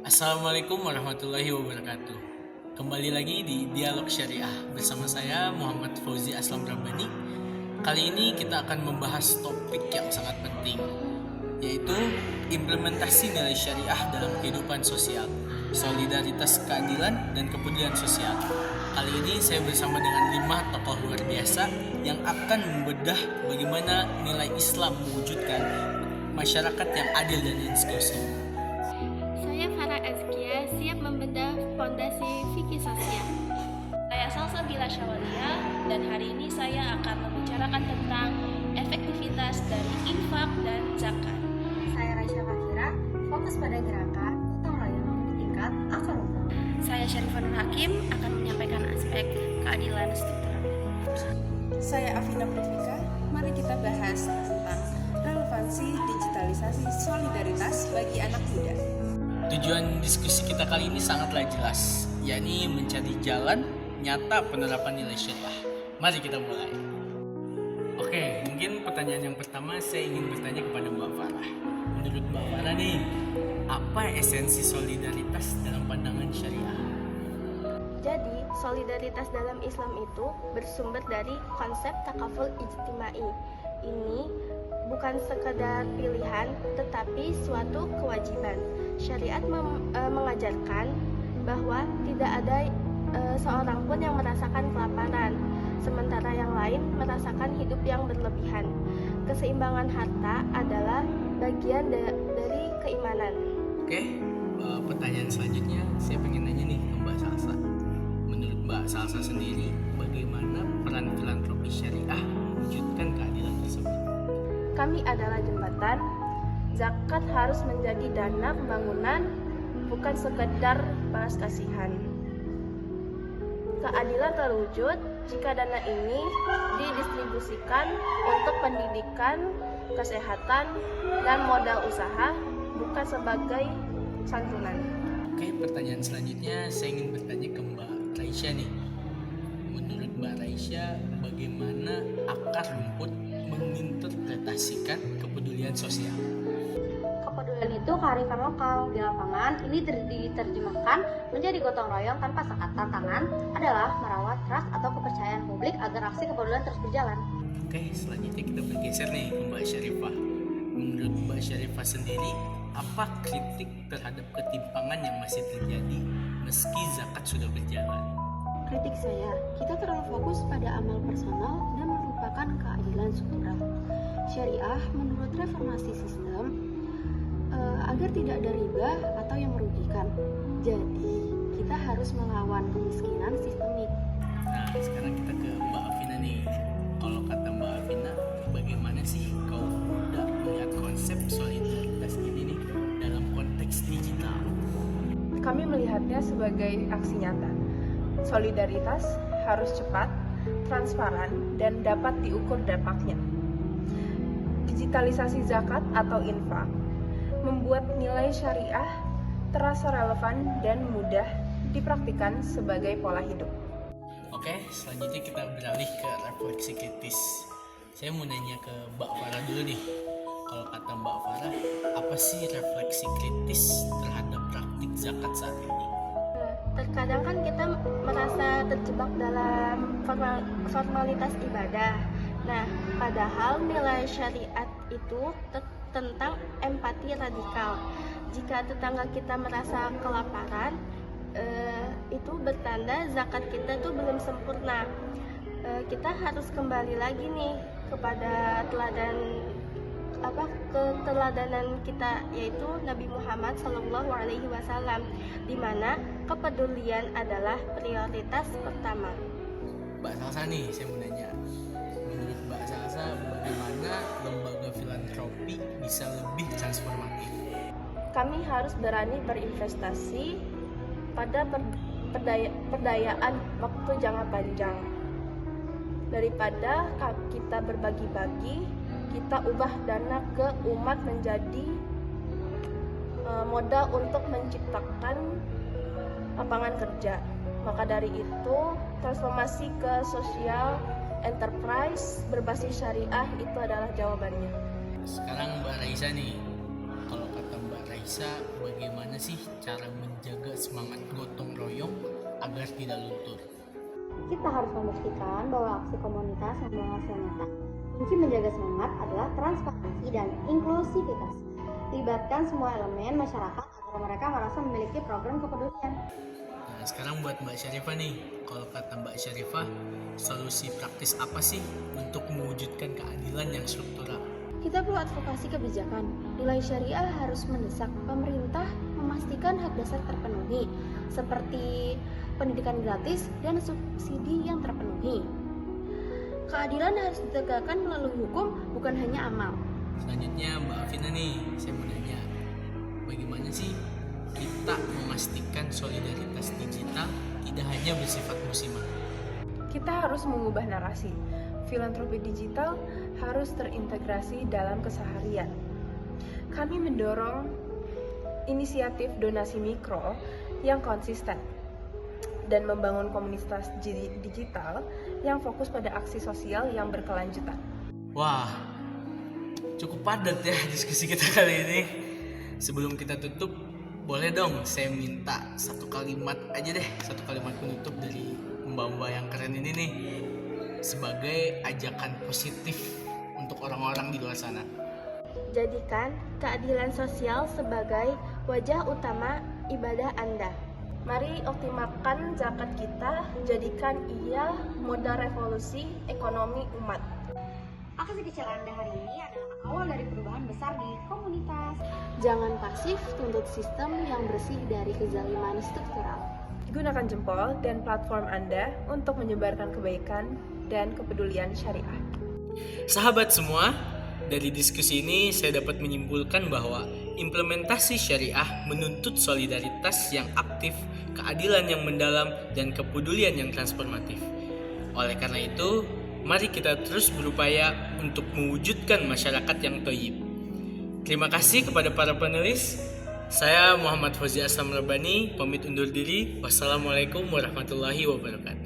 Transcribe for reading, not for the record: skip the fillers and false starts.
Assalamualaikum warahmatullahi wabarakatuh. Kembali lagi di Dialog Syariah bersama saya Muhammad Fauzi Aslam Rabbani. Kali ini kita akan membahas topik yang sangat penting, yaitu implementasi nilai syariah dalam kehidupan sosial, solidaritas, keadilan, dan kepedulian sosial. Kali ini saya bersama dengan 5 tokoh luar biasa yang akan membedah bagaimana nilai Islam mewujudkan masyarakat yang adil dan inklusif. Saya Farah Azkia, siap membedah fondasi fikih sosial. Saya Salsabila Syawalia dan hari ini saya akan membicarakan tentang efektivitas dari infak dan zakat. Saya Raisya Fahira, fokus pada gerakan gotong royong di tingkat akar rumput. Saya Syarifah Nur Hakim akan menyampaikan aspek keadilan struktural. Saya Afina Putvika, mari kita bahas tentang relevansi digitalisasi solidaritas bagi anak muda. Tujuan diskusi kita kali ini sangatlah jelas, yakni mencari jalan nyata penerapan nilai syariah. Mari kita mulai. Oke, mungkin pertanyaan yang pertama saya ingin bertanya kepada Mbak Farah. Menurut Mbak Farah nih, apa esensi solidaritas dalam pandangan syariah? Jadi, solidaritas dalam Islam itu bersumber dari konsep takaful ijtimai. Ini bukan sekadar pilihan, tetapi suatu kewajiban. Syariat mengajarkan bahwa tidak ada seorang pun yang merasakan kelaparan, sementara yang lain merasakan hidup yang berlebihan. Keseimbangan harta adalah bagian dari keimanan. Oke, pertanyaan selanjutnya saya pengen nanya nih ke Mbak Salsa. Menurut Mbak Salsa sendiri, bagaimana peran filantropi syariah mewujudkan keadilan tersebut? Kami adalah jembatan. Zakat harus menjadi dana pembangunan, bukan sekedar balas kasihan. Keadilan terwujud jika dana ini didistribusikan untuk pendidikan, kesehatan, dan modal usaha, bukan sebagai santunan. Oke, pertanyaan selanjutnya saya ingin bertanya ke Mbak Raisya nih. Menurut Mbak Raisya, bagaimana akar rumput menginterpretasikan kepedulian sosial? Kepedulian itu kearifan lokal di lapangan. Ini diterjemahkan menjadi gotong royong tanpa sekat. Tantangan adalah merawat trust atau kepercayaan publik agar aksi kepedulian terus berjalan. Oke, selanjutnya kita bergeser nih ke Mbak Syarifah. Menurut Mbak Syarifah sendiri, apa kritik terhadap ketimpangan yang masih terjadi meski zakat sudah berjalan? Kritik saya, kita terlalu fokus pada amal personal dan melupakan keadilan struktural. Syariah menurut reformasi sistem agar tidak ada riba atau yang merugikan. Jadi, kita harus melawan kemiskinan sistemik. Nah, sekarang kita ke Mbak Afina nih. Kalau kata Mbak Afina, bagaimana sih kau muda melihat konsep solidaritas ini nih dalam konteks digital? Kami melihatnya sebagai aksi nyata. Solidaritas harus cepat, transparan, dan dapat diukur dampaknya. Digitalisasi zakat atau infak membuat nilai syariah terasa relevan dan mudah dipraktikkan sebagai pola hidup. Oke, selanjutnya kita beralih ke refleksi kritis. Saya mau nanya ke Mbak Farah dulu nih. Kalau kata Mbak Farah, apa sih refleksi kritis terhadap praktik zakat saat ini? Terkadang kan kita merasa terjebak dalam formalitas ibadah. Nah, padahal nilai syariat itu tentang empati radikal. Jika tetangga kita merasa kelaparan, itu bertanda zakat kita itu belum sempurna. Kita harus kembali lagi nih kepada keteladanan kita, yaitu Nabi Muhammad SAW, di mana kepedulian adalah prioritas pertama. Mbak Salsa nih, saya mau nanya. Menurut Mbak Salsa, bagaimana lembaga filantropi bisa lebih transformatif? Kami harus berani berinvestasi pada perdayaan waktu jangka panjang. Daripada kita berbagi-bagi, kita ubah dana ke umat menjadi modal untuk menciptakan lapangan kerja. Maka dari itu, transformasi ke sosial enterprise berbasis syariah itu adalah jawabannya. Sekarang Mbak Raisa nih, kalau kata Mbak Raisa Nisa, bagaimana sih cara menjaga semangat gotong royong agar tidak luntur? Kita harus memastikan bahwa aksi komunitas membawa hasil nyata. Kunci menjaga semangat adalah transparansi dan inklusivitas. Libatkan semua elemen masyarakat agar mereka merasa memiliki program kepedulian. Nah, sekarang buat Mbak Syarifah nih, kalau kata Mbak Syarifah, solusi praktis apa sih untuk mewujudkan keadilan yang struktural? Kita perlu advokasi kebijakan. Nilai syariah harus mendesak pemerintah memastikan hak dasar terpenuhi, seperti pendidikan gratis dan subsidi yang terpenuhi. Keadilan harus ditegakkan melalui hukum, bukan hanya amal. Selanjutnya Mbak Afina nih, saya mau nanya, bagaimana sih kita memastikan solidaritas digital tidak hanya bersifat musiman? Kita harus mengubah narasi. Filantropi digital harus terintegrasi dalam keseharian. Kami mendorong inisiatif donasi mikro yang konsisten dan membangun komunitas digital yang fokus pada aksi sosial yang berkelanjutan. Wah, cukup padat ya diskusi kita kali ini. Sebelum kita tutup, boleh dong saya minta satu kalimat aja deh, satu kalimat penutup dari mbak-mbak yang keren ini nih, sebagai ajakan positif untuk orang-orang di luar sana. Jadikan keadilan sosial sebagai wajah utama ibadah Anda. Mari optimalkan zakat kita, jadikan ia modal revolusi ekonomi umat. Aksi kecil Anda hari ini adalah awal dari perubahan besar di komunitas. Jangan pasif, tuntut sistem yang bersih dari kezaliman struktural. Gunakan jempol dan platform Anda untuk menyebarkan kebaikan dan kepedulian syariah. Sahabat semua, dari diskusi ini saya dapat menyimpulkan bahwa implementasi syariah menuntut solidaritas yang aktif, keadilan yang mendalam, dan kepedulian yang transformatif. Oleh karena itu, mari kita terus berupaya untuk mewujudkan masyarakat yang thayyib. Terima kasih kepada para panelis. Saya Muhammad Fauzi Aslam Rabbani, pamit undur diri. Wassalamualaikum warahmatullahi wabarakatuh.